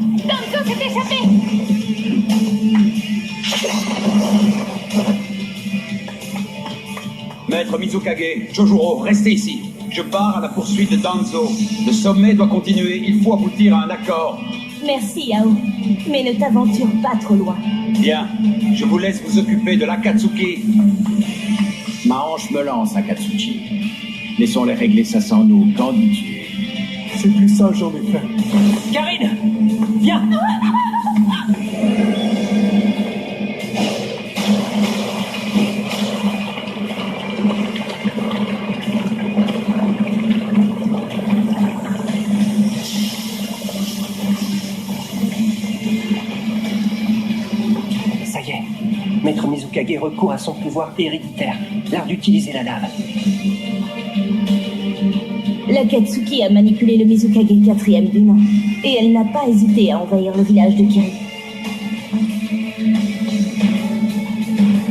Danzo s'est échappé. Maître Mizukage, Jojuro, restez ici. Je pars à la poursuite de Danzo. Le sommet doit continuer, il faut aboutir à un accord. Merci, Yao. Mais ne t'aventure pas trop loin. Bien, je vous laisse vous occuper de l'Akatsuki. Ma hanche me lance, Akatsuki. Laissons-les régler ça sans nous, qu'en dis-tu? C'est plus sage en effet. Karine, viens. Ça y est, Maître Mizukage recourt à son pouvoir héréditaire, l'art d'utiliser la lave. L'Akatsuki a manipulé le Mizukage 4e du nom, et elle n'a pas hésité à envahir le village de Kiri.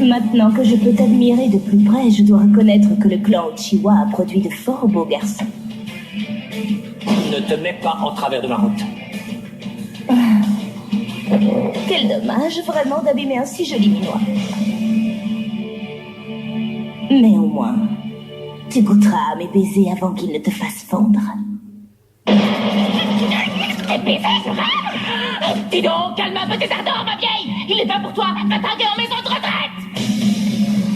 Maintenant que je peux t'admirer de plus près, je dois reconnaître que le clan Uchiwa a produit de fort beaux garçons. Ne te mets pas en travers de ma route. Quel dommage, vraiment, d'abîmer un si joli minois. Mais au moins, tu goûteras à mes baisers avant qu'ils ne te fassent fondre. Tes baisers? Dis donc, calme un peu tes ardeurs, ma vieille. Il est pas pour toi, va t'arguer en maison de retraite.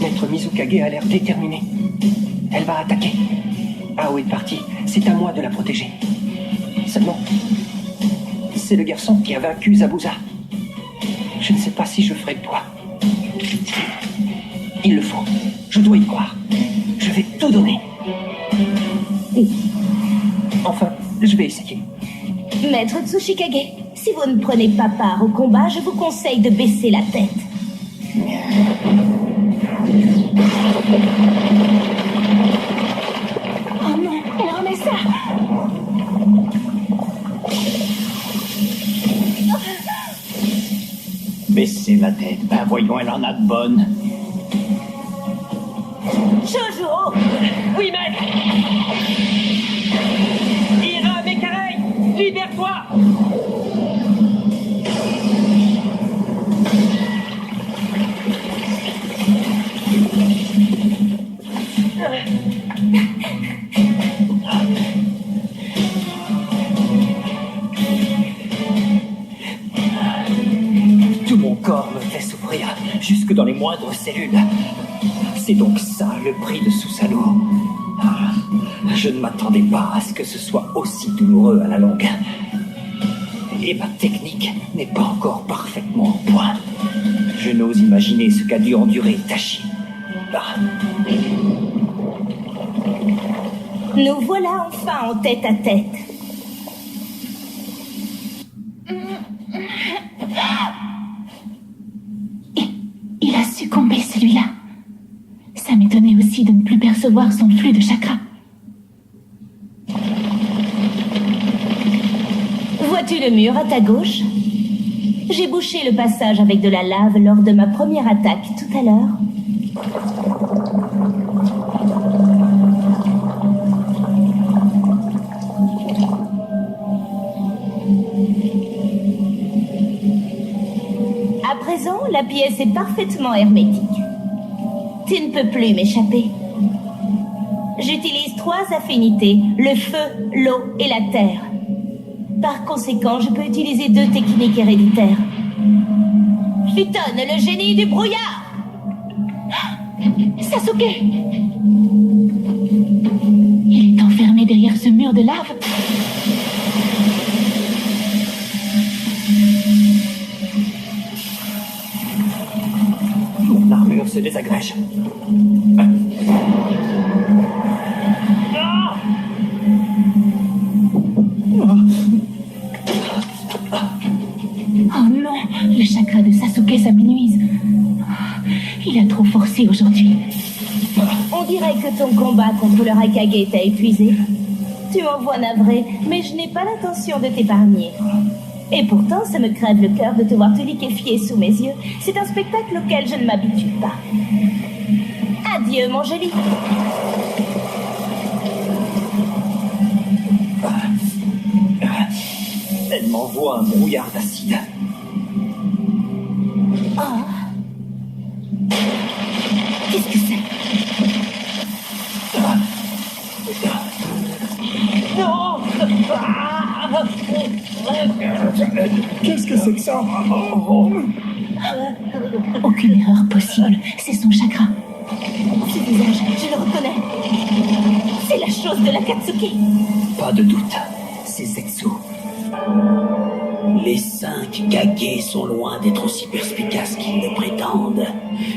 Maître Mizukage a l'air déterminé. Elle va attaquer. Ao est parti, c'est à moi de la protéger. Seulement, c'est le garçon qui a vaincu Zabuza. Je ne sais pas si je ferai le poids. Il le faut. Je dois y croire. Je vais tout donner. Enfin, je vais essayer. Maître Tsuchikage, si vous ne prenez pas part au combat, je vous conseille de baisser la tête. Oh non, elle remet ça. Baissez la tête, ben voyons, elle en a de bonnes. Jojuro! Oui, maître. Ira Mekarei, libère-toi. Tout mon corps me fait souffrir, jusque dans les moindres cellules. C'est donc ça le prix de Susanoo. Ah, je ne m'attendais pas à ce que ce soit aussi douloureux à la longue. Et ma technique n'est pas encore parfaitement au point. Je n'ose imaginer ce qu'a dû endurer Tachi. Ah. Nous voilà enfin en tête à tête. Il a succombé, celui-là. Ça m'étonnait aussi de ne plus percevoir son flux de chakra. Vois-tu le mur à ta gauche? J'ai bouché le passage avec de la lave lors de ma première attaque tout à l'heure. À présent, la pièce est parfaitement hermétique. Tu ne peux plus m'échapper. J'utilise 3 affinités, le feu, l'eau et la terre. Par conséquent, je peux utiliser 2 techniques héréditaires. Futonne, le génie du brouillard! Sasuke! Il est enfermé derrière ce mur de lave. Mon armure se désagrège. Oh non, le chakra de Sasuke s'amenuise. Il a trop forcé aujourd'hui. On dirait que ton combat contre le Raikage t'a épuisé. Tu m'envoies navré, mais je n'ai pas l'intention de t'épargner. Et pourtant, ça me crève le cœur de te voir te liquéfier sous mes yeux. C'est un spectacle auquel je ne m'habitue pas. Adieu, mon joli. Elle m'en m'envoie un brouillard d'acide. Oh. Qu'est-ce que c'est? Non! Qu'est-ce que c'est que ça? Aucune erreur possible. C'est son chakra. Ce visage, je le reconnais. C'est la chose de l'Akatsuki. Pas de doute, c'est Zetsu. Les 5 Kage sont loin d'être aussi perspicaces qu'ils le prétendent.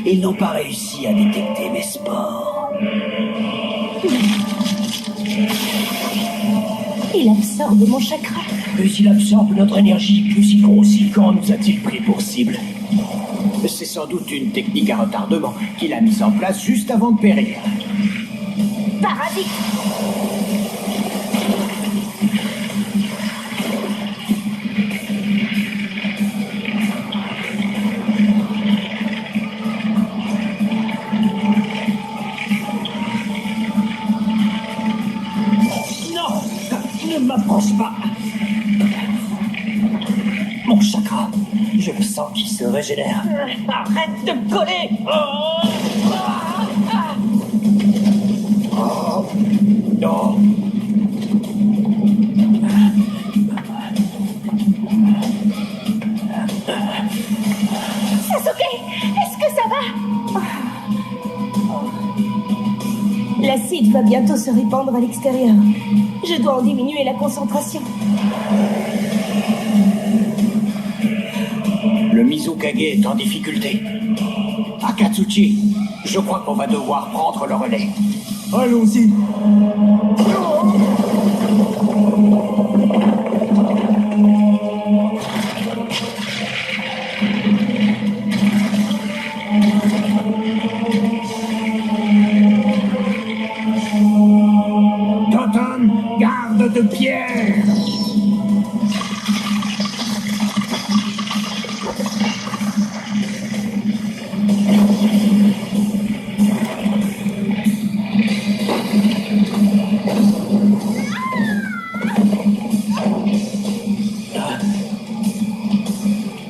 Ils n'ont pas réussi à détecter mes spores. Il absorbe mon chakra. Plus il absorbe notre énergie, plus il grossit. Quand nous a-t-il pris pour cible? C'est sans doute une technique à retardement qu'il a mise en place juste avant de périr. Parasite. Ne m'approche pas. Mon chakra, je le sens qui se régénère. Arrête de me coller. Oh, non. Sasuke, est-ce que ça va? L'acide va bientôt se répandre à l'extérieur. Je dois en diminuer la concentration. Le Mizukage est en difficulté. Akatsuki, je crois qu'on va devoir prendre le relais. Allons-y. Totem, garde de pierre.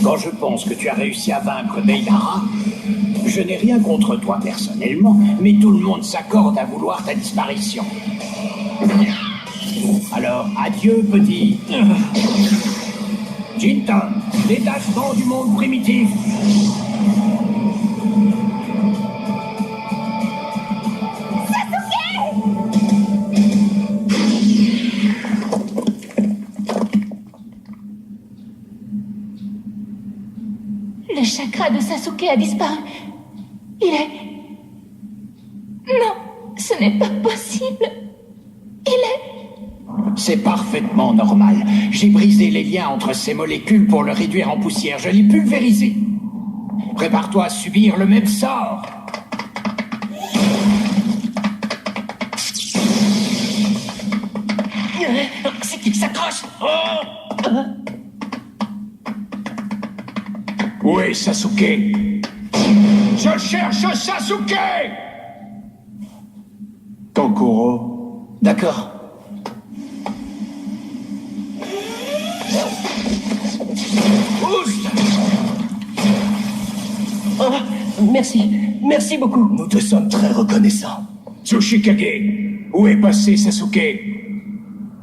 Quand je pense que tu as réussi à vaincre Deidara, je n'ai rien contre toi personnellement, mais tout le monde s'accorde à vouloir ta disparition. Alors, adieu, petit. Jinton, détachement du monde primitif. Le chakra de Sasuke a disparu. Il est... Non, ce n'est pas possible. Il est... C'est parfaitement normal. J'ai brisé les liens entre ces molécules pour le réduire en poussière. Je l'ai pulvérisé. Prépare-toi à subir le même sort. C'est qu'il s'accroche. Où est Sasuke? Je cherche Sasuke! Kankuro. D'accord. Oust! Oh, merci beaucoup. Nous te sommes très reconnaissants. Tsuchikage, où est passé Sasuke?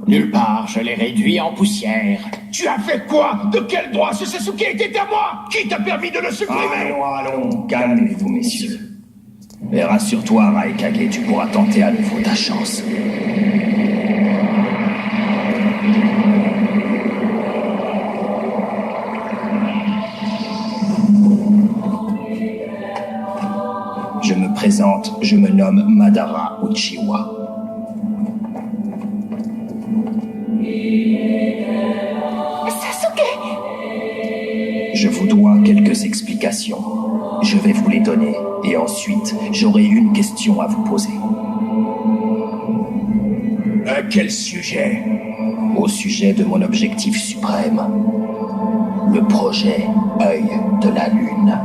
Nulle part, je l'ai réduit en poussière. Tu as fait quoi? De quel droit ce Sasuke était à moi? Qui t'a permis de le supprimer? Allons, calmez-vous, messieurs. Et rassure-toi, Raikage, tu pourras tenter à nouveau ta chance. Je me présente, je me nomme Madara Uchiwa. Sasuke! Je vous dois quelques explications. Je vais vous les donner, et ensuite, j'aurai une question à vous poser. À quel sujet? Au sujet de mon objectif suprême, le projet Œil de la Lune.